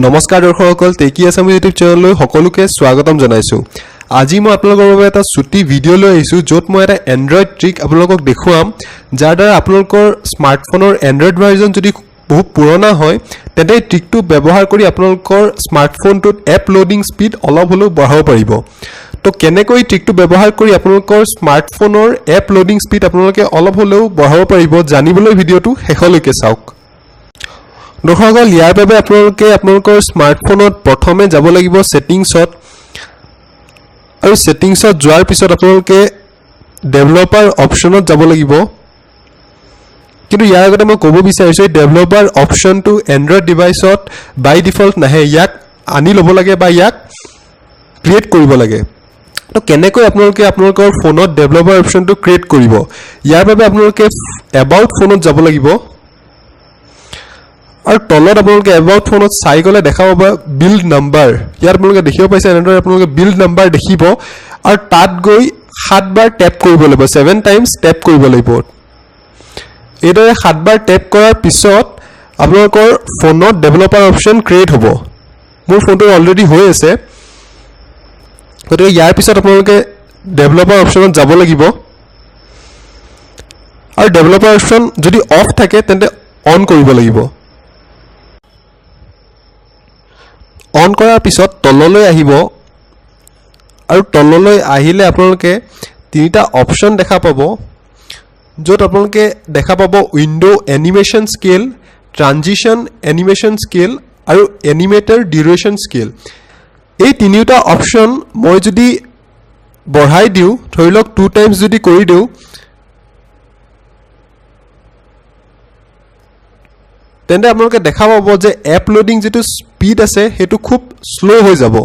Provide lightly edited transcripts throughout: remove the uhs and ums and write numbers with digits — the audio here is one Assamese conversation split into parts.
নমস্কাৰ দৰ্শকসকল টেকি আছাম ইউটিউব চেনেললৈ সকলোকে স্বাগতম জনাইছো। আজি মই আপোনালোকৰ বাবে এটা ছুটি ভিডিঅ' লৈ আহিছো য'ত মই এটা এন্ড্ৰইড ট্ৰিক আপোনালোকক দেখুৱাম যাৰ দ্বাৰা আপোনালোকৰ স্মাৰ্টফোনৰ এন্ড্ৰইড ভাৰ্জন যদি বহুত পুৰণা হয় তেন্তে এই ট্ৰিকটো ব্যৱহাৰ কৰি আপোনালোকৰ স্মাৰ্টফোনটোত এপ লোডিং স্পীড অলপ হ'লেও বঢ়াব পাৰিব। তো কেনেকৈ ট্ৰিকটো ব্যৱহাৰ কৰি আপোনালোকৰ স্মাৰ্টফোনৰ এপ লোডিং স্পীড আপোনালোকে অলপ হ'লেও বঢ়াব পাৰিব জানিবলৈ ভিডিঅ'টো শেষলৈকে চাওক। দৰ্শকসকল ইয়াৰ বাবে আপোনালোকে আপোনালোকৰ স্মাৰ্টফোনত প্ৰথমে যাব লাগিব সেটিংছত আৰু সেটিংছত যোৱাৰ পিছত আপোনালোকে ডেভেলপাৰ অপচনত যাব লাগিব। কিন্তু ইয়াৰ আগতে মই ক'ব বিচাৰিছোঁ ডেভেলপাৰ অপচনটো এন্ড্ৰইড ডিভাইচত বাই ডিফল্ট নাহে, ইয়াক আনি ল'ব লাগে বা ইয়াক ক্ৰিয়েট কৰিব লাগে। তো কেনেকৈ আপোনালোকে আপোনালোকৰ ফোনত ডেভেলপাৰ অপচনটো ক্ৰিয়েট কৰিব ইয়াৰ বাবে আপোনালোকে এবাউট ফোনত যাব লাগিব আৰু তলত আপোনালোকে এবাউট ফোনত চাই গ'লে দেখা পাব বিল্ড নাম্বাৰ। ইয়াত আপোনালোকে দেখিব পাইছে এনেদৰে আপোনালোকে বিল্ড নাম্বাৰ দেখিব আৰু তাত গৈ 7 বাৰ টেপ কৰিব লাগিব, 7 টাইমছ টেপ কৰিব লাগিব। এইদৰে 7 বাৰ টেপ কৰাৰ পিছত আপোনালোকৰ ফোনত ডেভেলপাৰ অপচন ক্ৰিয়েট হ'ব। মোৰ ফোনটো অলৰেডি হৈ আছে, গতিকে ইয়াৰ পিছত আপোনালোকে ডেভেলপাৰ অপচনত যাব লাগিব আৰু ডেভেলপাৰ অপচন যদি অফ থাকে তেন্তে অন কৰিব লাগিব। অন কৰাৰ পিছত তললৈ আহিব আৰু তললৈ আহিলে আপোনালোকে তিনিটা অপচন দেখা পাব য'ত আপোনালোকে দেখা পাব window animation scale, transition animation scale আৰু এনিমেটৰ ডিউৰেশ্যন স্কেল। এই তিনিটা অপচন মই যদি বঢ়াই দিওঁ, ধৰি লওক 2 টাইমছ যদি কৰি দিওঁ তেন্তে আপোনালোকে দেখা পাব যে এপ লোডিং যিটো স্পীড আছে সেইটো খুব শ্ল' হৈ যাব।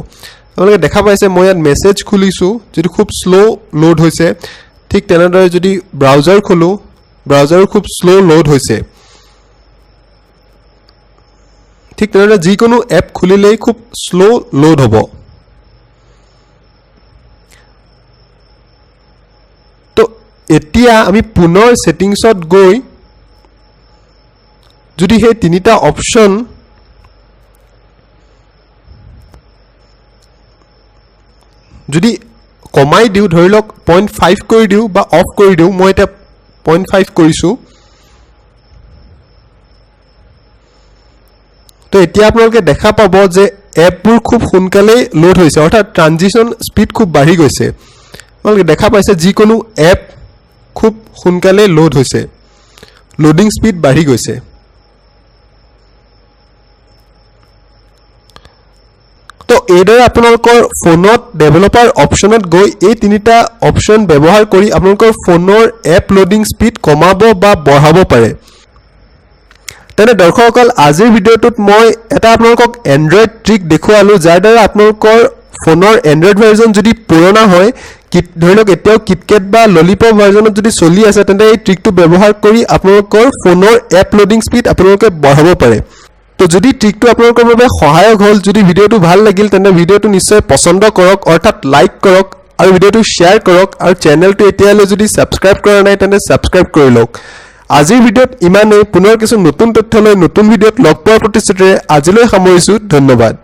আপোনালোকে দেখা পাইছে মই ইয়াত মেছেজ খুলিছোঁ যিটো খুব শ্ল' লোড হৈছে, ঠিক তেনেদৰে যদি ব্ৰাউজাৰ খোলোঁ ব্ৰাউজাৰো খুব শ্ল' লোড হৈছে। ঠিক তেনেদৰে যিকোনো এপ খুলিলেই খুব শ্ল' লোড হ'ব। তো এতিয়া আমি পুনৰ ছেটিংছত গৈ যদি সেই তিনিটা অপচন যদি কমাই দিওঁ, ধৰি লওক 0.5 কৰি দিওঁ বা অফ কৰি দিওঁ, মই এতিয়া 0.5 কৰিছোঁ। তো এতিয়া আপোনালোকে দেখা পাব যে এপবোৰ খুব সোনকালেই লোড হৈছে, অৰ্থাৎ ট্ৰানজিশ্যন স্পীড খুব বাঢ়ি গৈছে। আপোনালোকে দেখা পাইছে যিকোনো এপ খুব সোনকালে লোড হৈছে, লোডিং স্পীড বাঢ়ি গৈছে। তো এইদৰে আপোনালোকৰ ফোনত ডেভেলপাৰ অপচনত গৈ এই তিনিটা অপচন ব্যৱহাৰ কৰি আপোনালোকৰ ফোনৰ এপ লোডিং স্পীড কমাব বা বঢ়াব পাৰে। তেনে দৰ্শকসকল আজিৰ ভিডিঅ'টোত মই এটা আপোনালোকক এন্ড্ৰইড ট্ৰিক দেখুৱালোঁ যাৰ দ্বাৰা আপোনালোকৰ ফোনৰ এন্ড্ৰইড ভাৰ্জন যদি পুৰণা হয়, ধৰি লওক এতিয়াও কিটকেট বা ললিপপ ভাৰ্জনত যদি চলি আছে তেন্তে এই ট্ৰিকটো ব্যৱহাৰ কৰি আপোনালোকৰ ফোনৰ এপ লোডিং স্পীড আপোনালোকে বঢ়াব পাৰে। তো যদি ট্ৰিকটো আপোনালোকৰ বাবে সহায়ক হ'ল, যদি ভিডিঅ'টো ভাল লাগিল তেন্তে ভিডিঅ'টো নিশ্চয় পচন্দ কৰক, অৰ্থাৎ লাইক কৰক আৰু ভিডিঅ'টো শ্বেয়াৰ কৰক আৰু চেনেলটো এতিয়ালৈ যদি ছাবস্ক্ৰাইব কৰা নাই তেন্তে ছাবস্ক্ৰাইব কৰি লওক। আজিৰ ভিডিঅ'ত ইমানেই, পুনৰ কিছু নতুন তথ্য লৈ নতুন ভিডিঅ'ত লগ পোৱাৰ প্ৰতিশ্ৰুতিৰে আজিলৈ সামৰিছোঁ। ধন্যবাদ।